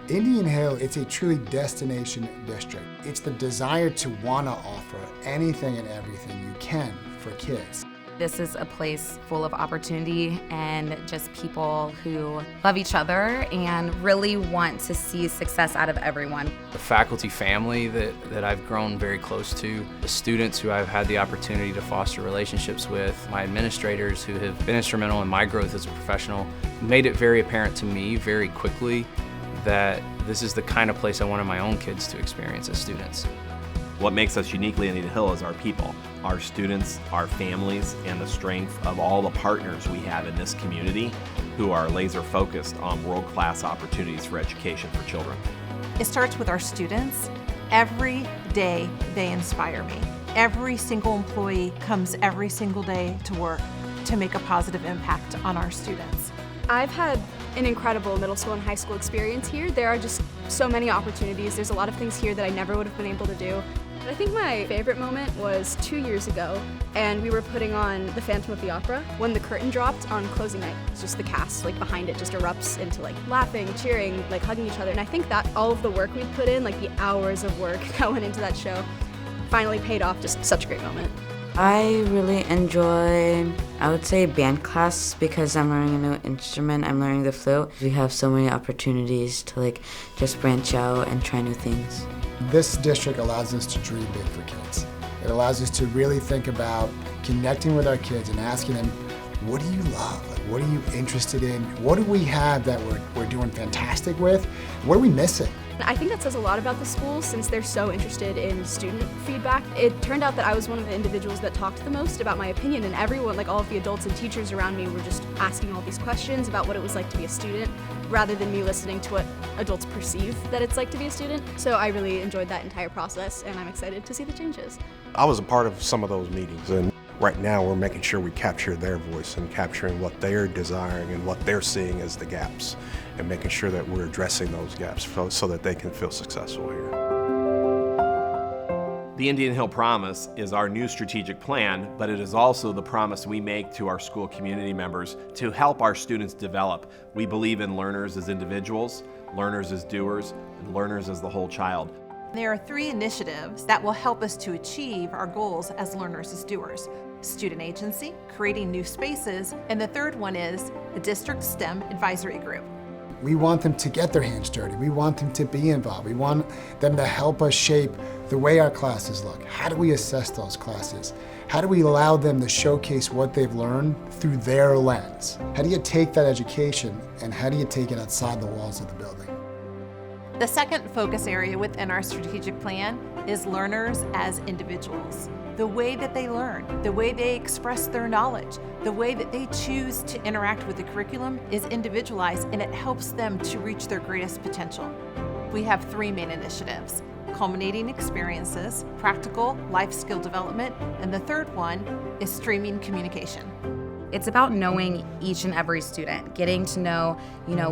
Indian Hill, it's a truly destination district. It's the desire to want to offer anything and everything you can for kids. This is a place full of opportunity and just people who love each other and really want to see success out of everyone. The faculty family that I've grown very close to, the students who I've had the opportunity to foster relationships with, my administrators who have been instrumental in my growth as a professional, made it very apparent to me very quickly that this is the kind of place I wanted my own kids to experience as students. What makes us uniquely Indian Hill is our people, our students, our families, and the strength of all the partners we have in this community who are laser focused on world-class opportunities for education for children. It starts with our students. Every day they inspire me. Every single employee comes every single day to work to make a positive impact on our students. I've had an incredible middle school and high school experience here. There are just so many opportunities. There's a lot of things here that I never would have been able to do. I think my favorite moment was 2 years ago, and we were putting on The Phantom of the Opera. When the curtain dropped on closing night, it's just the cast behind it just erupts into laughing, cheering, hugging each other. And I think that all of the work we put in, the hours of work that went into that show, finally paid off. Just such a great moment. I really enjoy, I would say, band class because I'm learning a new instrument. I'm learning the flute. We have so many opportunities to just branch out and try new things. This district allows us to dream big for kids. It allows us to really think about connecting with our kids and asking them, what do you love? What are you interested in? What do we have that we're doing fantastic with? What are we missing? I think that says a lot about the school since they're so interested in student feedback. It turned out that I was one of the individuals that talked the most about my opinion, and everyone, all of the adults and teachers around me, were just asking all these questions about what it was like to be a student, rather than me listening to what adults perceive that it's like to be a student. So I really enjoyed that entire process, and I'm excited to see the changes. I was a part of some of those meetings, and right now we're making sure we capture their voice and capturing what they're desiring and what they're seeing as the gaps, and making sure that we're addressing those gaps so that they can feel successful here. The Indian Hill Promise is our new strategic plan, but it is also the promise we make to our school community members to help our students develop. We believe in learners as individuals, learners as doers, and learners as the whole child. There are 3 initiatives that will help us to achieve our goals as learners as doers. Student agency, creating new spaces, and the third one is the district STEM advisory group. We want them to get their hands dirty. We want them to be involved. We want them to help us shape the way our classes look. How do we assess those classes? How do we allow them to showcase what they've learned through their lens? How do you take that education and how do you take it outside the walls of the building? The second focus area within our strategic plan is learners as individuals. The way that they learn, the way they express their knowledge, the way that they choose to interact with the curriculum is individualized, and it helps them to reach their greatest potential. We have 3 main initiatives: culminating experiences, practical life skill development, and the third one is streaming communication. It's about knowing each and every student, getting to know,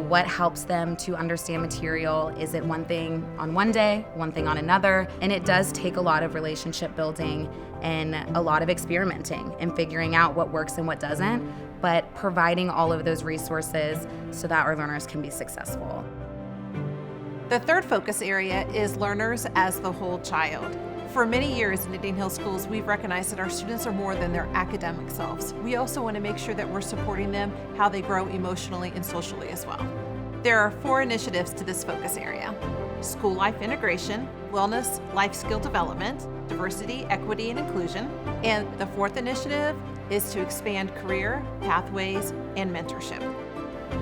what helps them to understand material. Is it one thing on one day, one thing on another? And it does take a lot of relationship building and a lot of experimenting and figuring out what works and what doesn't, but providing all of those resources so that our learners can be successful. The third focus area is learners as the whole child. For many years in Indian Hill Schools, we've recognized that our students are more than their academic selves. We also want to make sure that we're supporting them how they grow emotionally and socially as well. There are 4 initiatives to this focus area: school life integration, wellness, life skill development, diversity, equity, and inclusion. And the 4th initiative is to expand career, pathways, and mentorship.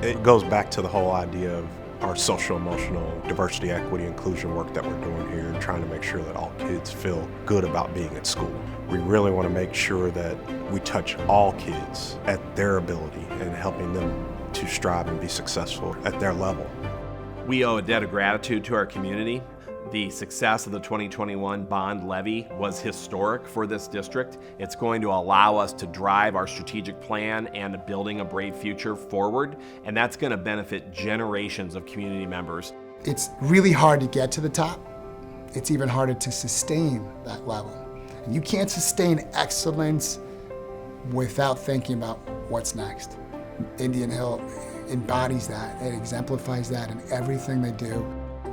It goes back to the whole idea of our social, emotional, diversity, equity, inclusion work that we're doing here and trying to make sure that all kids feel good about being at school. We really want to make sure that we touch all kids at their ability and helping them to strive and be successful at their level. We owe a debt of gratitude to our community. The success of the 2021 bond levy was historic for this district. It's going to allow us to drive our strategic plan and building a brave future forward, and that's going to benefit generations of community members. It's really hard to get to the top. It's even harder to sustain that level. And you can't sustain excellence without thinking about what's next. Indian Hill embodies that. It exemplifies that in everything they do.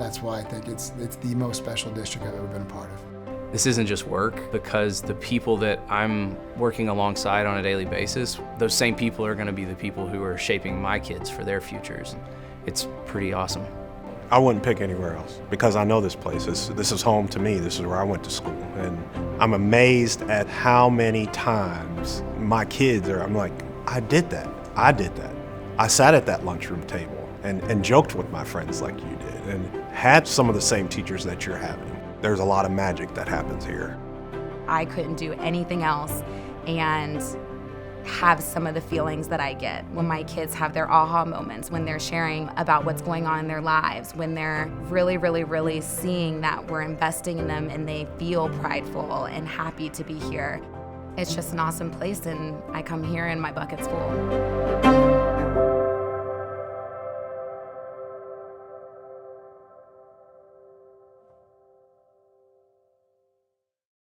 That's why I think it's the most special district I've ever been a part of. This isn't just work, because the people that I'm working alongside on a daily basis, those same people are going to be the people who are shaping my kids for their futures. It's pretty awesome. I wouldn't pick anywhere else because I know this place. This is home to me. This is where I went to school. And I'm amazed at how many times my kids I'm like, I did that. I sat at that lunchroom table and joked with my friends like you did and had some of the same teachers that you're having. There's a lot of magic that happens here. I couldn't do anything else and have some of the feelings that I get when my kids have their aha moments, when they're sharing about what's going on in their lives, when they're really, really, really seeing that we're investing in them and they feel prideful and happy to be here. It's just an awesome place, and I come here and my bucket's full.